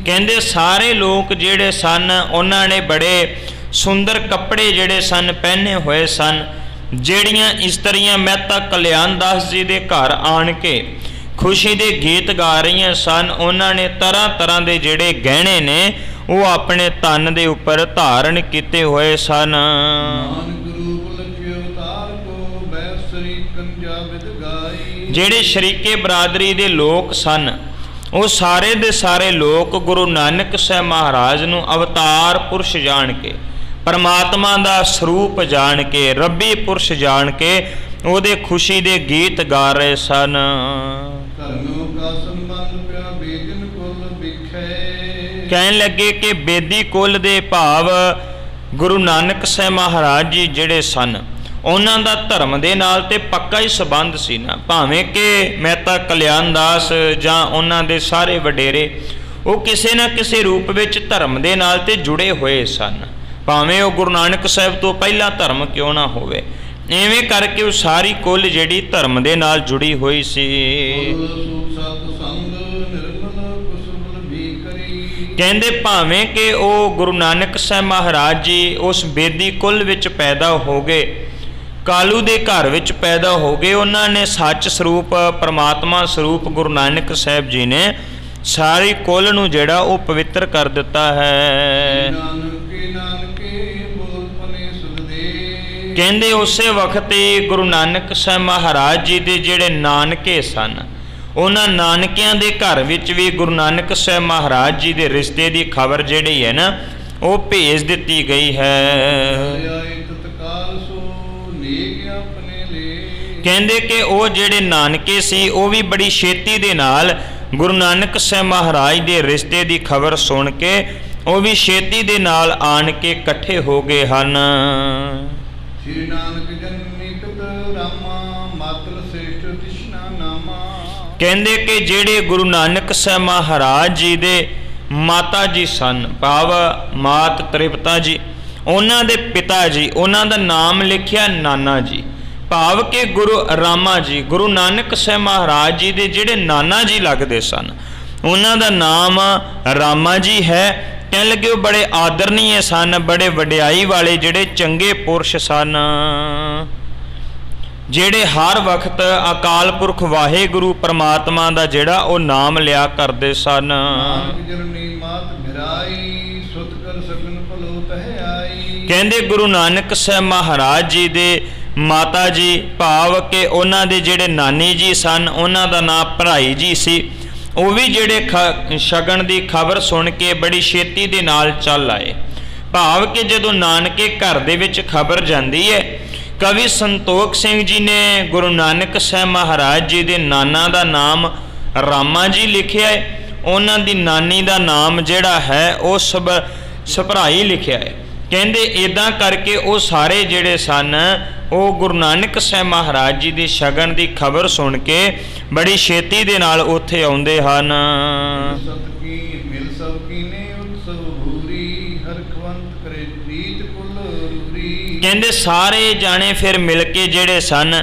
Speaker 1: ਕਹਿੰਦੇ ਸਾਰੇ ਲੋਕ ਜਿਹੜੇ ਸਨ ਉਹਨਾਂ ਨੇ ਬੜੇ ਸੁੰਦਰ ਕੱਪੜੇ ਜਿਹੜੇ ਸਨ ਪਹਿਨੇ ਹੋਏ ਸਨ। ਜਿਹੜੀਆਂ ਇਸਤਰੀਆਂ ਮਹਿਤਾ ਕਲਿਆਣ ਦਾਸ ਜੀ ਦੇ ਘਰ ਆਣ ਕੇ ਖੁਸ਼ੀ ਦੇ ਗੀਤ ਗਾ ਰਹੀਆਂ ਸਨ, ਉਹਨਾਂ ਨੇ ਤਰ੍ਹਾਂ ਤਰ੍ਹਾਂ ਦੇ ਜਿਹੜੇ ਗਹਿਣੇ ਨੇ ਉਹ ਆਪਣੇ ਤਨ ਦੇ ਉੱਪਰ ਧਾਰਨ ਕੀਤੇ ਹੋਏ ਸਨ। ਜਿਹੜੇ ਸ਼ਰੀਕੇ ਬਰਾਦਰੀ ਦੇ ਲੋਕ ਸਨ ਉਹ ਸਾਰੇ ਦੇ ਸਾਰੇ ਲੋਕ ਗੁਰੂ ਨਾਨਕ ਸਾਹਿਬ ਮਹਾਰਾਜ ਨੂੰ ਅਵਤਾਰ ਪੁਰਸ਼ ਜਾਣ ਕੇ, ਪਰਮਾਤਮਾ ਦਾ ਸਰੂਪ ਜਾਣ ਕੇ, ਰੱਬੀ ਪੁਰਸ਼ ਜਾਣ ਕੇ ਉਹਦੇ ਖੁਸ਼ੀ ਦੇ ਗੀਤ ਗਾ ਰਹੇ ਸਨ। ਕਹਿਣ ਲੱਗੇ ਕਿ ਬੇਦੀ ਕੁਲ ਦੇ ਭਾਵ ਗੁਰੂ ਨਾਨਕ ਸਾਹਿਬ ਮਹਾਰਾਜ ਜੀ ਜਿਹੜੇ ਸਨ ਉਹਨਾਂ ਦਾ ਧਰਮ ਦੇ ਨਾਲ ਤੇ ਪੱਕਾ ਹੀ ਸੰਬੰਧ ਸੀ ਨਾ। ਭਾਵੇਂ ਕਿ ਮਹਿਤਾ ਕਲਿਆਣ ਦਾਸ ਜਾਂ ਉਹਨਾਂ ਦੇ ਸਾਰੇ ਵਡੇਰੇ ਉਹ ਕਿਸੇ ਨਾ ਕਿਸੇ ਰੂਪ ਵਿੱਚ ਧਰਮ ਦੇ ਨਾਲ ਤੇ ਜੁੜੇ ਹੋਏ ਸਨ, ਭਾਵੇਂ ਉਹ ਗੁਰੂ ਨਾਨਕ ਸਾਹਿਬ ਤੋਂ ਪਹਿਲਾਂ ਧਰਮ ਕਿਉਂ ਨਾ ਹੋਵੇ। ਇਵੇਂ ਕਰਕੇ ਉਹ ਸਾਰੀ ਕੁੱਲ ਜਿਹੜੀ ਧਰਮ ਦੇ ਨਾਲ ਜੁੜੀ ਹੋਈ ਸੀ। ਕਹਿੰਦੇ ਭਾਵੇਂ ਕਿ ਉਹ ਗੁਰੂ ਨਾਨਕ ਸਾਹਿਬ ਮਹਾਰਾਜ ਜੀ ਉਸ ਬੇਦੀ ਕੁਲ ਵਿੱਚ ਪੈਦਾ ਹੋ ਗਏ, ਕਾਲੂ ਦੇ ਘਰ ਵਿੱਚ ਪੈਦਾ ਹੋ ਗਏ, ਉਹਨਾਂ ਨੇ ਸੱਚ ਸਰੂਪ ਪਰਮਾਤਮਾ ਸਰੂਪ ਗੁਰੂ ਨਾਨਕ ਸਾਹਿਬ ਜੀ ਨੇ ਸਾਰੀ ਕੁਲ ਨੂੰ ਜਿਹੜਾ ਉਹ ਪਵਿੱਤਰ ਕਰ ਦਿੱਤਾ ਹੈ।
Speaker 2: ਨਾਨਕੇ ਨਾਨਕੇ ਬੋਲ ਪਨੇ ਸੁਖਦੇ।
Speaker 1: ਕਹਿੰਦੇ ਉਸੇ ਵਕਤ ਹੀ ਗੁਰੂ ਨਾਨਕ ਸਾਹਿਬ ਮਹਾਰਾਜ ਜੀ ਦੇ ਜਿਹੜੇ ਨਾਨਕੇ ਸਨ, ਉਹਨਾਂ ਨਾਨਕਿਆਂ ਦੇ ਘਰ ਵਿੱਚ ਵੀ ਗੁਰੂ ਨਾਨਕ ਸਾਹਿਬ ਮਹਾਰਾਜ ਜੀ ਦੇ ਰਿਸ਼ਤੇ ਦੀ ਖਬਰ ਜਿਹੜੀ ਹੈ ਨਾ ਉਹ ਭੇਜ ਦਿੱਤੀ ਗਈ ਹੈ। ਕਹਿੰਦੇ ਕਿ ਉਹ ਜਿਹੜੇ ਨਾਨਕੇ ਸੀ ਉਹ ਵੀ ਬੜੀ ਛੇਤੀ ਦੇ ਨਾਲ ਗੁਰੂ ਨਾਨਕ ਸਾਹਿਬ ਮਹਾਰਾਜ ਦੇ ਰਿਸ਼ਤੇ ਦੀ ਖਬਰ ਸੁਣ ਕੇ ਉਹ ਵੀ ਛੇਤੀ ਦੇ ਨਾਲ ਆਣ ਕੇ ਇਕੱਠੇ ਹੋ ਗਏ ਹਨ।
Speaker 2: ਸ੍ਰੀ ਨਾਨਕ ਜਨਮੀ ਤੁਧ ਰਾਮਾ ਮਾਤਰ ਸ੍ਰੇਸ਼ਟ ਤ੍ਰਿਸ਼ਨਾ ਨਾਮਾ।
Speaker 1: ਕਹਿੰਦੇ ਕਿ ਜਿਹੜੇ ਗੁਰੂ ਨਾਨਕ ਸਾਹਿਬ ਮਹਾਰਾਜ ਜੀ ਦੇ ਮਾਤਾ ਜੀ ਸਨ, ਭਾਵ ਮਾਤ ਤ੍ਰਿਪਤਾ ਜੀ, ਉਹਨਾਂ ਦੇ ਪਿਤਾ ਜੀ, ਉਹਨਾਂ ਦਾ ਨਾਮ ਲਿਖਿਆ ਨਾਨਾ ਜੀ, ਭਾਵ ਕਿ ਗੁਰੂ ਰਾਮਾ ਜੀ, ਗੁਰੂ ਨਾਨਕ ਸਾਹਿਬ ਮਹਾਰਾਜ ਜੀ ਦੇ ਜਿਹੜੇ ਨਾਨਾ ਜੀ ਲੱਗਦੇ ਸਨ, ਉਹਨਾਂ ਦਾ ਨਾਮ ਰਾਮਾ ਜੀ ਹੈ। ਕਹਿਣ ਲੱਗੇ ਉਹ ਬੜੇ ਆਦਰਨੀਏ ਸਨ, ਬੜੇ ਵਡਿਆਈ ਵਾਲੇ ਜਿਹੜੇ ਚੰਗੇ ਪੁਰਸ਼ ਸਨ, ਜਿਹੜੇ ਹਰ ਵਕਤ ਅਕਾਲ ਪੁਰਖ ਵਾਹਿਗੁਰੂ ਪਰਮਾਤਮਾ ਦਾ ਜਿਹੜਾ ਉਹ ਨਾਮ ਲਿਆ ਕਰਦੇ ਸਨ। ਕਹਿੰਦੇ ਗੁਰੂ ਨਾਨਕ ਸਾਹਿਬ ਮਹਾਰਾਜ ਜੀ ਦੇ ਮਾਤਾ ਜੀ, ਭਾਵ ਕਿ ਉਹਨਾਂ ਦੇ ਜਿਹੜੇ ਨਾਨੀ ਜੀ ਸਨ, ਉਹਨਾਂ ਦਾ ਨਾਮ ਭਰਾਈ ਜੀ ਸੀ, ਉਹ ਵੀ ਜਿਹੜੇ ਸ਼ਗਨ ਦੀ ਖਬਰ ਸੁਣ ਕੇ ਬੜੀ ਛੇਤੀ ਦੇ ਨਾਲ ਚੱਲ ਆਏ। ਭਾਵ ਕਿ ਜਦੋਂ ਨਾਨਕੇ ਘਰ ਦੇ ਵਿੱਚ ਖਬਰ ਜਾਂਦੀ ਹੈ, ਕਵੀ ਸੰਤੋਖ ਸਿੰਘ ਜੀ ਨੇ ਗੁਰੂ ਨਾਨਕ ਸਾਹਿਬ ਮਹਾਰਾਜ ਜੀ ਦੇ ਨਾਨਾ ਦਾ ਨਾਮ ਰਾਮਾ ਜੀ ਲਿਖਿਆ ਹੈ, ਉਹਨਾਂ ਦੀ ਨਾਨੀ ਦਾ ਨਾਮ ਜਿਹੜਾ ਹੈ ਉਹ ਸਭਰਾਈ ਲਿਖਿਆ ਹੈ। ਕਹਿੰਦੇ ਇੱਦਾਂ ਕਰਕੇ ਉਹ ਸਾਰੇ ਜਿਹੜੇ ਸਨ ਉਹ ਗੁਰੂ ਨਾਨਕ ਸਾਹਿਬ ਮਹਾਰਾਜ ਜੀ ਦੀ ਸ਼ਗਨ ਦੀ ਖਬਰ ਸੁਣ ਕੇ ਬੜੀ ਛੇਤੀ ਦੇ ਨਾਲ ਉੱਥੇ ਆਉਂਦੇ ਹਨ। ਕਹਿੰਦੇ ਸਾਰੇ ਜਾਣੇ ਫਿਰ ਮਿਲ ਕੇ ਜਿਹੜੇ ਸਨ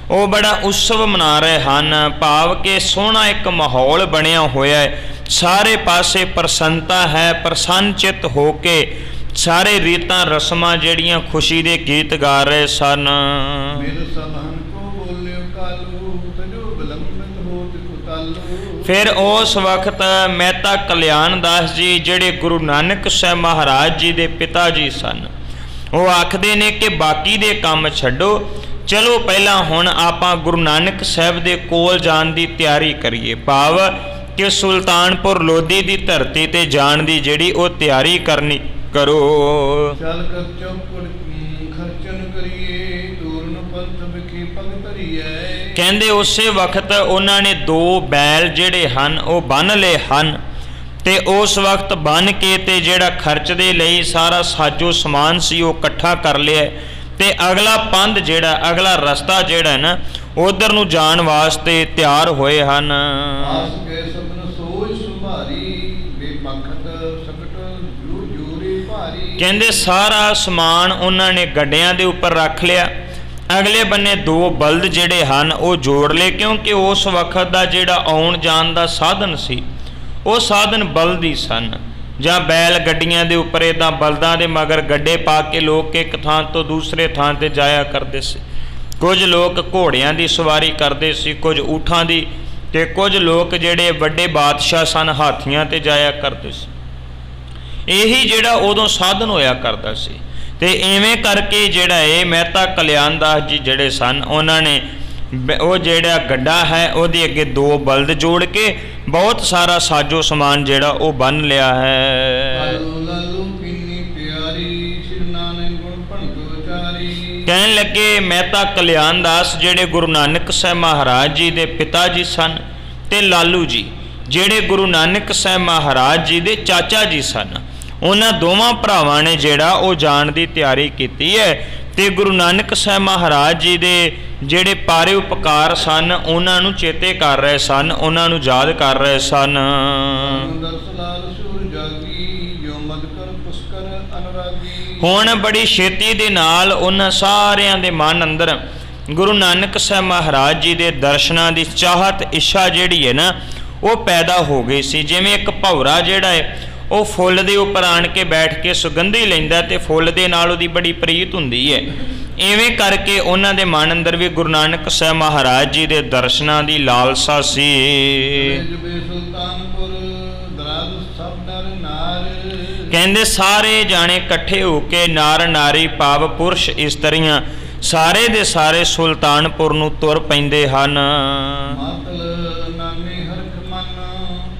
Speaker 1: ਉਹ ਬੜਾ ਉਤਸਵ ਮਨਾ ਰਹੇ ਹਨ, ਭਾਵ ਕਿ ਸੋਹਣਾ ਇੱਕ ਮਾਹੌਲ ਬਣਿਆ ਹੋਇਆ ਹੈ, ਸਾਰੇ ਪਾਸੇ ਪ੍ਰਸੰਨਤਾ ਹੈ, ਪ੍ਰਸੰਨ ਚਿੱਤ ਹੋ ਕੇ ਸਾਰੇ ਰੀਤਾਂ ਰਸਮਾਂ ਜਿਹੜੀਆਂ ਖੁਸ਼ੀ ਦੇ ਗੀਤ ਗਾ ਰਹੇ ਸਨ। ਫਿਰ ਉਸ ਵਕਤ ਮਹਿਤਾ ਕਲਿਆਣ ਦਾਸ ਜੀ ਜਿਹੜੇ ਗੁਰੂ ਨਾਨਕ ਸਾਹਿਬ ਮਹਾਰਾਜ ਜੀ ਦੇ ਪਿਤਾ ਜੀ ਸਨ, ਉਹ ਆਖਦੇ ਨੇ ਕਿ ਬਾਕੀ ਦੇ ਕੰਮ ਛੱਡੋ, ਚਲੋ ਪਹਿਲਾਂ ਹੁਣ ਆਪਾਂ ਗੁਰੂ ਨਾਨਕ ਸਾਹਿਬ ਦੇ ਕੋਲ ਜਾਣ ਦੀ ਤਿਆਰੀ ਕਰੀਏ, ਭਾਵ ਕਿ ਸੁਲਤਾਨਪੁਰ ਲੋਧੀ ਦੀ ਧਰਤੀ ਤੇ ਜਾਣ ਦੀ ਜਿਹੜੀ ਉਹ ਤਿਆਰੀ ਕਰਨੀ ਕਰੋ।
Speaker 2: ਚੱਲ ਕਰ ਚੌਪੜ ਖਰਚਨ ਕਰੀਏ, ਦੂਰਨ ਪੰਥ ਵਿਖੇ ਪਗ ਧਰੀਏ।
Speaker 1: ਕਹਿੰਦੇ ਉਸੇ ਵਕਤ ਉਹਨਾਂ ਨੇ 2 ਬੈਲ ਜਿਹੜੇ ਹਨ ਉਹ ਬੰਨ੍ਹ ਲਏ ਹਨ, ਤੇ ਉਸ ਵਕਤ ਬੰਨ੍ਹ ਕੇ ਤੇ ਜਿਹੜਾ ਖਰਚ ਦੇ ਲਈ ਸਾਰਾ ਸਾਜੋ ਸਮਾਨ ਸੀ ਉਹ ਇਕੱਠਾ ਕਰ ਲਿਆ, ਤੇ ਅਗਲਾ ਪੰਧ ਜਿਹੜਾ ਅਗਲਾ ਰਸਤਾ ਜਿਹੜਾ ਨਾ ਉਧਰ ਨੂੰ ਜਾਣ ਵਾਸਤੇ ਤਿਆਰ ਹੋਏ ਹਨ। ਕਹਿੰਦੇ ਸਾਰਾ ਸਮਾਨ ਉਹਨਾਂ ਨੇ ਗੱਡਿਆਂ ਦੇ ਉੱਪਰ ਰੱਖ ਲਿਆ, ਅਗਲੇ ਬੰਨੇ 2 ਬਲਦ ਜਿਹੜੇ ਹਨ ਉਹ ਜੋੜ ਲਏ, ਕਿਉਂਕਿ ਉਸ ਵਕਤ ਦਾ ਜਿਹੜਾ ਆਉਣ ਜਾਣ ਦਾ ਸਾਧਨ ਸੀ ਉਹ ਸਾਧਨ ਬਲਦ ਹੀ ਸਨ, ਜਾਂ ਬੈਲ ਗੱਡੀਆਂ ਦੇ ਉੱਪਰ ਇੱਦਾਂ ਬਲਦਾਂ ਦੇ ਮਗਰ ਗੱਡੇ ਪਾ ਕੇ ਲੋਕ ਇੱਕ ਥਾਂ ਤੋਂ ਦੂਸਰੇ ਥਾਂ 'ਤੇ ਜਾਇਆ ਕਰਦੇ ਸੀ। ਕੁਝ ਲੋਕ ਘੋੜਿਆਂ ਦੀ ਸਵਾਰੀ ਕਰਦੇ ਸੀ, ਕੁਝ ਊਠਾਂ ਦੀ, ਤੇ ਕੁਝ ਲੋਕ ਜਿਹੜੇ ਵੱਡੇ ਬਾਦਸ਼ਾਹ ਸਨ ਹਾਥੀਆਂ 'ਤੇ ਜਾਇਆ ਕਰਦੇ ਸੀ। ਇਹੀ ਜਿਹੜਾ ਉਦੋਂ ਸਾਧਨ ਹੋਇਆ ਕਰਦਾ ਸੀ। ਤੇ ਇਵੇਂ ਕਰਕੇ ਜਿਹੜਾ ਇਹ ਮਹਿਤਾ ਕਲਿਆਣ ਦਾਸ ਜੀ ਜਿਹੜੇ ਸਨ ਉਹਨਾਂ ਨੇ ਉਹ ਜਿਹੜਾ ਗੱਡਾ ਹੈ ਉਹਦੇ ਅੱਗੇ 2 ਬਲਦ ਜੋੜ ਕੇ ਬਹੁਤ ਸਾਰਾ ਸਾਜੋ ਸਮਾਨ ਜਿਹੜਾ ਉਹ ਬੰਨ ਲਿਆ ਹੈ। ਕਹਿਣ ਲੱਗੇ ਮਹਿਤਾ ਕਲਿਆਣ ਦਾਸ ਜਿਹੜੇ ਗੁਰੂ ਨਾਨਕ ਸਾਹਿਬ ਮਹਾਰਾਜ ਜੀ ਦੇ ਪਿਤਾ ਜੀ ਸਨ, ਤੇ ਲਾਲੂ ਜੀ ਜਿਹੜੇ ਗੁਰੂ ਨਾਨਕ ਸਾਹਿਬ ਮਹਾਰਾਜ ਜੀ ਦੇ ਚਾਚਾ ਜੀ ਸਨ, ਉਹਨਾਂ ਦੋਵਾਂ ਭਰਾਵਾਂ ਨੇ ਜਿਹੜਾ ਉਹ ਜਾਣ ਦੀ ਤਿਆਰੀ ਕੀਤੀ ਹੈ, ਤੇ ਗੁਰੂ ਨਾਨਕ ਸਾਹਿਬ ਮਹਾਰਾਜ ਜੀ ਦੇ ਜਿਹੜੇ ਪਾਰੇ ਉਪਕਾਰ ਸਨ ਉਹਨਾਂ ਨੂੰ ਚੇਤੇ ਕਰ ਰਹੇ ਸਨ, ਉਹਨਾਂ ਨੂੰ ਯਾਦ ਕਰ ਰਹੇ ਸਨ। ਹੁਣ ਬੜੀ ਛੇਤੀ ਦੇ ਨਾਲ ਉਹਨਾਂ ਸਾਰਿਆਂ ਦੇ ਮਨ ਅੰਦਰ ਗੁਰੂ ਨਾਨਕ ਸਾਹਿਬ ਮਹਾਰਾਜ ਜੀ ਦੇ ਦਰਸ਼ਨਾਂ ਦੀ ਚਾਹਤ ਇੱਛਾ ਜਿਹੜੀ ਹੈ ਨਾ ਉਹ ਪੈਦਾ ਹੋ ਗਈ ਸੀ। ਜਿਵੇਂ ਇੱਕ ਭੌਰਾ ਜਿਹੜਾ ਹੈ ਉਹ ਫੁੱਲ ਦੇ ਉੱਪਰ ਆਣ ਕੇ ਬੈਠ ਕੇ ਸੁਗੰਧੀ ਲੈਂਦਾ ਤੇ ਫੁੱਲ ਦੇ ਨਾਲ ਉਹਦੀ ਬੜੀ ਪ੍ਰੀਤ ਹੁੰਦੀ ਹੈ। ਇਵੇਂ ਕਰਕੇ ਉਹਨਾਂ ਦੇ ਮਨ ਅੰਦਰ ਵੀ ਗੁਰੂ ਨਾਨਕ ਸਾਹਿਬ ਮਹਾਰਾਜ ਜੀ ਦੇ ਦਰਸ਼ਨਾਂ ਦੀ ਲਾਲਸਾ ਸੀ।
Speaker 2: ਸੁਲਤਾਨਪੁਰ ਦਰਾਦ ਸਭ ਨਰ ਨਾਰ,
Speaker 1: ਕਹਿੰਦੇ ਸਾਰੇ ਜਾਣੇ ਇਕੱਠੇ ਹੋ ਕੇ ਨਾਰ ਨਾਰੀ ਭਾਵ ਪੁਰਸ਼ ਇਸਤਰੀਆਂ ਸਾਰੇ ਦੇ ਸਾਰੇ ਸੁਲਤਾਨਪੁਰ ਨੂੰ ਤੁਰ ਪੈਂਦੇ ਹਨ।
Speaker 2: ਮਾਤਲ ਨਾਮੇ ਹਰਖ ਮਨ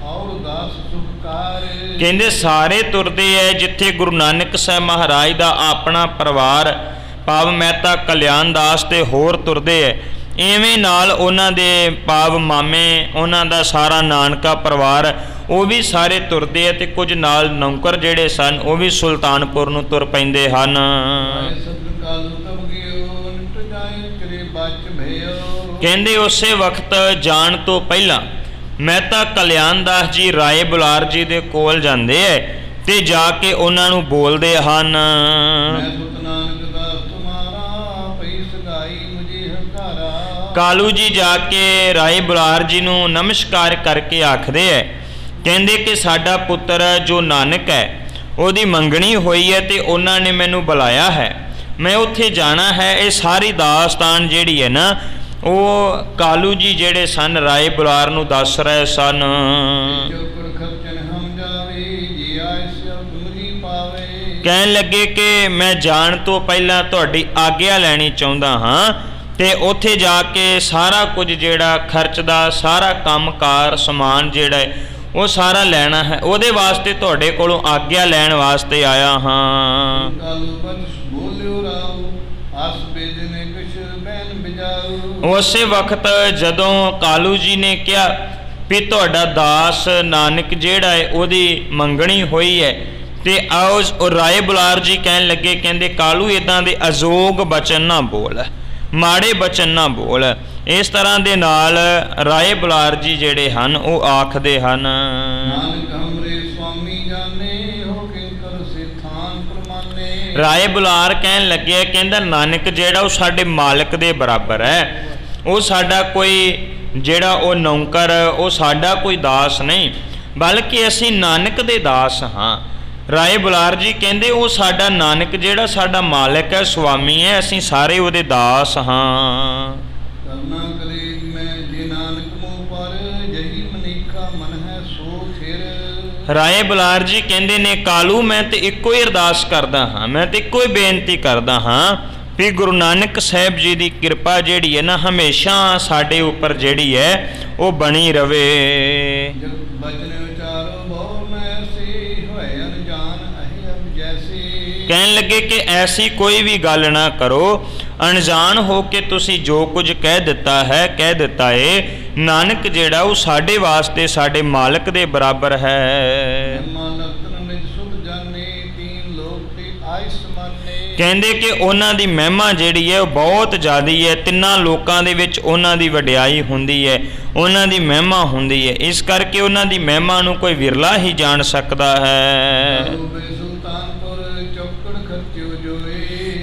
Speaker 2: ਔਰ ਦਾਸ ਸੁਖਕਾਰ,
Speaker 1: ਕਹਿੰਦੇ ਸਾਰੇ ਤੁਰਦੇ ਐ ਜਿੱਥੇ ਗੁਰੂ ਨਾਨਕ ਸਾਹਿਬ ਮਹਾਰਾਜ ਦਾ ਆਪਣਾ ਪਰਿਵਾਰ ਭਾਵ ਮਹਿਤਾ ਕਲਿਆਣ ਦਾਸ ਤੇ ਹੋਰ ਤੁਰਦੇ ਐ। ਇਵੇਂ ਨਾਲ ਉਹਨਾਂ ਦੇ ਭਾਵ ਮਾਮੇ ਉਹਨਾਂ ਦਾ ਸਾਰਾ ਨਾਨਕਾ ਪਰਿਵਾਰ ਉਹ ਵੀ ਸਾਰੇ ਤੁਰਦੇ ਐ ਤੇ ਕੁਝ ਨਾਲ ਨੌਕਰ ਜਿਹੜੇ ਸਨ ਉਹ ਵੀ ਸੁਲਤਾਨਪੁਰ ਨੂੰ ਤੁਰ ਪੈਂਦੇ ਹਨ। ਕਹਿੰਦੇ ਉਸੇ ਵਕਤ ਜਾਣ ਤੋਂ ਪਹਿਲਾਂ ਮਹਿਤਾ ਕਲਿਆਣ ਦਾਸ ਜੀ ਰਾਏ ਬੁਲਾਰ ਜੀ ਦੇ ਕੋਲ ਜਾਂਦੇ ਐ ਤੇ ਜਾ ਕੇ ਉਹਨਾਂ ਨੂੰ ਬੋਲਦੇ ਹਨ। ਕਾਲੂ ਜੀ ਜਾ ਕੇ ਰਾਏ ਬੁਲਾਰ ਜੀ ਨੂੰ ਨਮਸਕਾਰ ਕਰਕੇ ਆਖਦੇ ਐ, ਕਹਿੰਦੇ ਕਿ ਸਾਡਾ ਪੁੱਤਰ ਜੋ ਨਾਨਕ ਹੈ ਉਹਦੀ ਮੰਗਣੀ ਹੋਈ ਹੈ ਤੇ ਉਹਨਾਂ ਨੇ ਮੈਨੂੰ ਬੁਲਾਇਆ ਹੈ, ਮੈਂ ਉੱਥੇ ਜਾਣਾ ਹੈ। ਇਹ ਸਾਰੀ ਦਾਸਤਾਨ ਜਿਹੜੀ ਹੈ ਨਾ ਉਹ ਕਾਲੂ ਜੀ ਜਿਹੜੇ ਸਨ ਰਾਏ ਬੁਲਾਰ ਨੂੰ ਦੱਸ ਰਹੇ ਸਨ। ਕਹਿਣ ਲੱਗੇ ਕਿ ਮੈਂ ਜਾਣ ਤੋਂ ਪਹਿਲਾਂ ਤੁਹਾਡੀ ਆਗਿਆ ਲੈਣੀ ਚਾਹੁੰਦਾ ਹਾਂ ਤੇ ਉੱਥੇ ਜਾ ਕੇ ਸਾਰਾ ਕੁਝ ਜਿਹੜਾ ਖਰਚ ਦਾ ਸਾਰਾ ਕੰਮਕਾਰ ਸਮਾਨ ਜਿਹੜਾ ਹੈ ਉਹ ਸਾਰਾ ਲੈਣਾ ਹੈ, ਉਹਦੇ ਵਾਸਤੇ ਤੁਹਾਡੇ ਕੋਲੋਂ ਆਗਿਆ ਲੈਣ ਵਾਸਤੇ ਆਇਆ ਹਾਂ। ਉਸੇ ਵਕਤ ਜਦੋਂ ਕਾਲੂ ਜੀ ਨੇ ਕਿਹਾ ਵੀ ਤੁਹਾਡਾ ਦਾਸ ਨਾਨਕ ਜਿਹੜਾ ਹੈ ਉਹਦੀ ਮੰਗਣੀ ਹੋਈ ਹੈ ਤੇ ਆਓ ਰਾਏ ਬੁਲਾਰ ਜੀ ਕਹਿਣ ਲੱਗੇ, ਕਹਿੰਦੇ ਕਾਲੂ ਇੱਦਾਂ ਦੇ ਅਜੋਗ ਬਚਨ ਨਾ ਬੋਲ, ਮਾੜੇ ਬਚਨ ਨਾ ਬੋਲ। ਇਸ ਤਰ੍ਹਾਂ ਦੇ ਨਾਲ ਰਾਏ ਬੁਲਾਰ ਜੀ ਜਿਹੜੇ ਹਨ ਉਹ ਆਖਦੇ ਹਨ, ਰਾਏ ਬੁਲਾਰ ਕਹਿਣ ਲੱਗੇ, ਕਹਿੰਦਾ ਨਾਨਕ ਜਿਹੜਾ ਉਹ ਸਾਡੇ ਮਾਲਕ ਦੇ ਬਰਾਬਰ ਹੈ, ਉਹ ਸਾਡਾ ਕੋਈ ਜਿਹੜਾ ਉਹ ਨੌਕਰ ਉਹ ਸਾਡਾ ਕੋਈ ਦਾਸ ਨਹੀਂ, ਬਲਕਿ ਅਸੀਂ ਨਾਨਕ ਦੇ ਦਾਸ ਹਾਂ। ਰਾਏ ਬੁਲਾਰ ਜੀ ਕਹਿੰਦੇ ਉਹ ਸਾਡਾ ਨਾਨਕ ਜਿਹੜਾ ਸਾਡਾ ਮਾਲਕ ਹੈ, ਸੁਆਮੀ ਹੈ, ਅਸੀਂ ਸਾਰੇ ਉਹਦੇ ਦਾਸ ਹਾਂ। ਰਾਏ ਬੁਲਾਰ ਜੀ ਕਹਿੰਦੇ ਨੇ ਕਾਲੂ ਮੈਂ ਤੇ ਇੱਕੋ ਹੀ ਅਰਦਾਸ ਕਰਦਾ ਹਾਂ, ਮੈਂ ਤੇ ਇੱਕੋ ਹੀ ਬੇਨਤੀ ਕਰਦਾ ਹਾਂ ਵੀ ਗੁਰੂ ਨਾਨਕ ਸਾਹਿਬ ਜੀ ਦੀ ਕਿਰਪਾ ਜਿਹੜੀ ਹੈ ਨਾ ਹਮੇਸ਼ਾ ਸਾਡੇ ਉੱਪਰ ਜਿਹੜੀ ਹੈ ਉਹ ਬਣੀ ਰਵੇ। ਕਹਿਣ ਲੱਗੇ ਕਿ ਐਸੀ ਕੋਈ ਵੀ ਗੱਲ ਨਾ ਕਰੋ, ਅਣਜਾਣ ਹੋ ਕੇ ਤੁਸੀਂ ਜੋ ਕੁਝ ਕਹਿ ਦਿੱਤਾ ਏ, ਨਾਨਕ ਜਿਹੜਾ ਉਹ ਸਾਡੇ ਵਾਸਤੇ ਸਾਡੇ ਮਾਲਕ ਦੇ ਬਰਾਬਰ ਹੈ। ਕਹਿੰਦੇ ਕਿ ਉਹਨਾਂ ਦੀ ਮਹਿਮਾ ਜਿਹੜੀ ਹੈ ਉਹ ਬਹੁਤ ਜ਼ਿਆਦੀ ਹੈ, ਤਿੰਨਾਂ ਲੋਕਾਂ ਦੇ ਵਿੱਚ ਉਹਨਾਂ ਦੀ ਵਡਿਆਈ ਹੁੰਦੀ ਹੈ, ਉਹਨਾਂ ਦੀ ਮਹਿਮਾ ਹੁੰਦੀ ਹੈ, ਇਸ ਕਰਕੇ ਉਹਨਾਂ ਦੀ ਮਹਿਮਾ ਨੂੰ ਕੋਈ ਵਿਰਲਾ ਹੀ ਜਾਣ ਸਕਦਾ ਹੈ।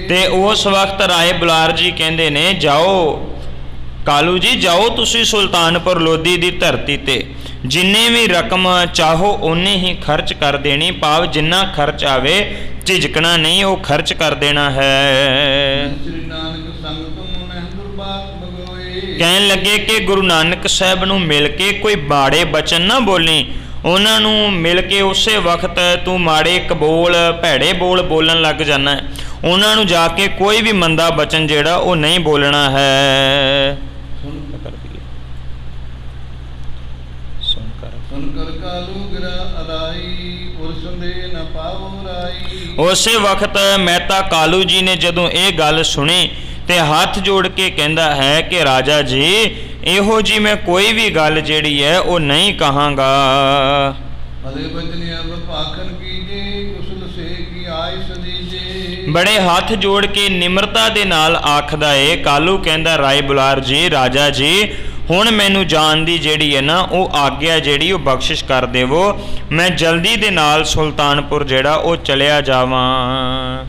Speaker 1: ਤੇ ਉਸ ਵਕਤ ਰਾਏ ਬੁਲਾਰ ਜੀ ਕਹਿੰਦੇ ਨੇ ਜਾਓ ਕਾਲੂ ਜੀ ਜਾਓ ਤੁਸੀਂ ਸੁਲਤਾਨਪੁਰ ਲੋਧੀ ਦੀ ਧਰਤੀ ਤੇ ਜਿੰਨੇ ਵੀ ਰਕਮ ਚਾਹੋ ਓਨੇ ਹੀ ਖਰਚ ਕਰ ਦੇਣੀ, ਭਾਵ ਜਿੰਨਾ ਖਰਚ ਆਵੇ ਝਿਜਕਣਾ ਨਹੀਂ, ਉਹ ਖਰਚ ਕਰ ਦੇਣਾ ਹੈ। ਕਹਿਣ ਲੱਗੇ ਕਿ ਗੁਰੂ ਨਾਨਕ ਸਾਹਿਬ ਨੂੰ ਮਿਲ ਕੇ ਕੋਈ ਮਾੜੇ ਬਚਨ ਨਾ ਬੋਲੀ, ਉਹਨਾਂ ਨੂੰ ਮਿਲ ਕੇ ਉਸੇ ਵਕਤ ਤੂੰ ਮਾੜੇ ਕਬੋਲ ਭੈੜੇ ਬੋਲ ਬੋਲਣ ਲੱਗ ਜਾਣਾ ਹੈ, ਉਹਨਾਂ ਨੂੰ ਜਾ ਕੇ ਕੋਈ ਵੀ ਮੰਦਾ ਬਚਨ ਜਿਹੜਾ ਉਹ ਨਹੀਂ ਬੋਲਣਾ ਹੈ। ਉਸੇ ਵਕਤ ਮਹਿਤਾ ਕਾਲੂ ਜੀ ਨੇ ਜਦੋਂ ਇਹ ਗੱਲ ਸੁਣੀ ਤੇ ਹੱਥ ਜੋੜ ਕੇ ਕਹਿੰਦਾ ਹੈ ਕਿ ਰਾਜਾ ਜੀ ਇਹੋ ਜੀ ਮੈਂ ਕੋਈ ਵੀ ਗੱਲ ਜਿਹੜੀ ਹੈ ਉਹ ਨਹੀਂ ਕਹਾਂਗਾ। ਬੜੇ ਹੱਥ ਜੋੜ ਕੇ ਨਿਮਰਤਾ ਦੇ ਨਾਲ ਆਖਦਾ ਏ ਕਾਲੂ, ਕਹਿੰਦਾ ਰਾਏ ਬੁਲਾਰ ਜੀ ਰਾਜਾ ਜੀ ਹੁਣ ਮੈਨੂੰ ਜਾਣ ਦੀ ਜਿਹੜੀ ਹੈ ਨਾ ਉਹ ਆਗਿਆ ਜਿਹੜੀ ਉਹ ਬਖਸ਼ਿਸ਼ ਕਰ ਦੇਵੋ, ਮੈਂ ਜਲਦੀ ਦੇ ਨਾਲ ਸੁਲਤਾਨਪੁਰ ਜਿਹੜਾ ਉਹ ਚਲਿਆ ਜਾਵਾਂ।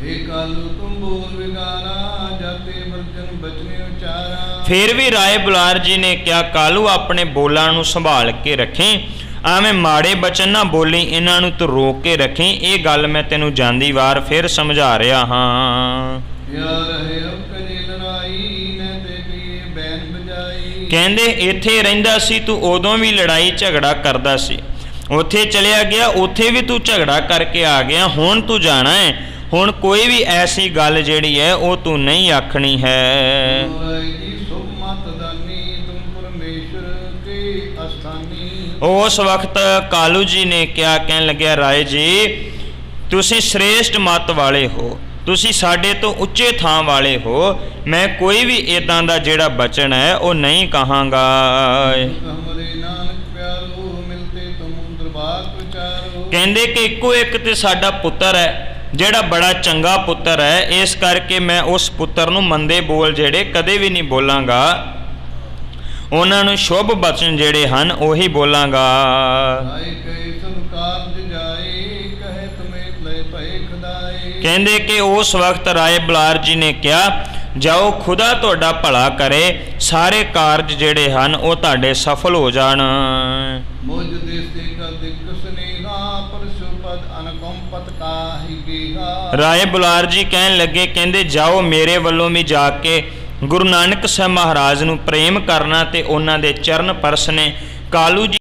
Speaker 1: ਫਿਰ ਵੀ ਰਾਏ ਬੁਲਾਰ ਜੀ ਨੇ ਕਿਹਾ ਕਾਲੂ ਆਪਣੇ ਬੋਲਾਂ ਨੂੰ ਸੰਭਾਲ ਕੇ ਰੱਖੀ, ਐਵੇਂ ਮਾੜੇ ਬਚਨ ਨਾ ਬੋਲੀ, ਇਹਨਾਂ ਨੂੰ ਤੂੰ ਰੋਕ ਕੇ ਰੱਖੀ। ਇਹ ਗੱਲ ਮੈਂ ਤੈਨੂੰ ਜਾਂਦੀ ਵਾਰ ਫਿਰ ਸਮਝਾ ਰਿਹਾ ਹਾਂ। ਕਹਿੰਦੇ ਇੱਥੇ ਰਹਿੰਦਾ ਸੀ ਤੂੰ, ਉਦੋਂ ਵੀ ਲੜਾਈ ਝਗੜਾ ਕਰਦਾ ਸੀ, ਉੱਥੇ ਚਲਿਆ ਗਿਆ, ਉੱਥੇ ਵੀ ਤੂੰ ਝਗੜਾ ਕਰਕੇ ਆ ਗਿਆ। ਹੁਣ ਤੂੰ ਜਾਣਾ ਹੈ, ਹੁਣ ਕੋਈ ਵੀ ਐਸੀ ਗੱਲ ਜਿਹੜੀ ਹੈ ਉਹ ਤੂੰ ਨਹੀਂ ਆਖਣੀ ਹੈ। ਉਸ ਵਕਤ ਕਾਲੂ ਜੀ ਨੇ ਕਿਹਾ, ਕਹਿਣ ਲੱਗਿਆ ਰਾਏ ਜੀ ਤੁਸੀਂ ਸ੍ਰੇਸ਼ਟ ਮੱਤ ਵਾਲੇ ਹੋ, ਤੁਸੀਂ ਸਾਡੇ ਤੋਂ ਉੱਚੇ ਥਾਂ ਵਾਲੇ ਹੋ, ਮੈਂ ਕੋਈ ਵੀ ਇੱਦਾਂ ਦਾ ਜਿਹੜਾ ਬਚਨ ਹੈ ਉਹ ਨਹੀਂ ਕਹਾਂਗਾ। ਕਹਿੰਦੇ ਕਿ ਇੱਕੋ ਇੱਕ ਤੇ ਸਾਡਾ ਪੁੱਤਰ ਹੈ ਜਿਹੜਾ ਬੜਾ ਚੰਗਾ ਪੁੱਤਰ ਹੈ, ਇਸ ਕਰਕੇ ਮੈਂ ਉਸ ਪੁੱਤਰ ਨੂੰ ਮੰਦੇ ਬੋਲ ਜਿਹੜੇ ਕਦੇ ਵੀ ਨਹੀਂ ਬੋਲਾਂਗਾ, ਉਹਨਾਂ ਨੂੰ ਸ਼ੁਭ ਬਚਨ ਜਿਹੜੇ ਹਨ ਉਹੀ ਬੋਲਾਂਗਾ। ਕਹਿੰਦੇ ਕਿ ਉਸ ਵਕਤ ਰਾਏ ਬੁਲਾਰ ਜੀ ਨੇ ਕਿਹਾ ਜਾਓ, ਖੁਦਾ ਤੁਹਾਡਾ ਭਲਾ ਕਰੇ, ਸਾਰੇ ਕਾਰਜ ਜਿਹੜੇ ਹਨ ਉਹ ਤੁਹਾਡੇ ਸਫਲ ਹੋ ਜਾਣ। ਰਾਏ ਬੁਲਾਰ ਜੀ ਕਹਿਣ ਲੱਗੇ, ਕਹਿੰਦੇ ਜਾਓ ਮੇਰੇ ਵੱਲੋਂ ਵੀ ਜਾ ਕੇ ਗੁਰੂ ਨਾਨਕ ਸਾਹਿਬ ਮਹਾਰਾਜ ਨੂੰ ਪ੍ਰੇਮ ਕਰਨਾ ਤੇ ਉਹਨਾਂ ਦੇ ਚਰਨ ਪਰਸਨੇ। ਕਾਲੂ ਜੀ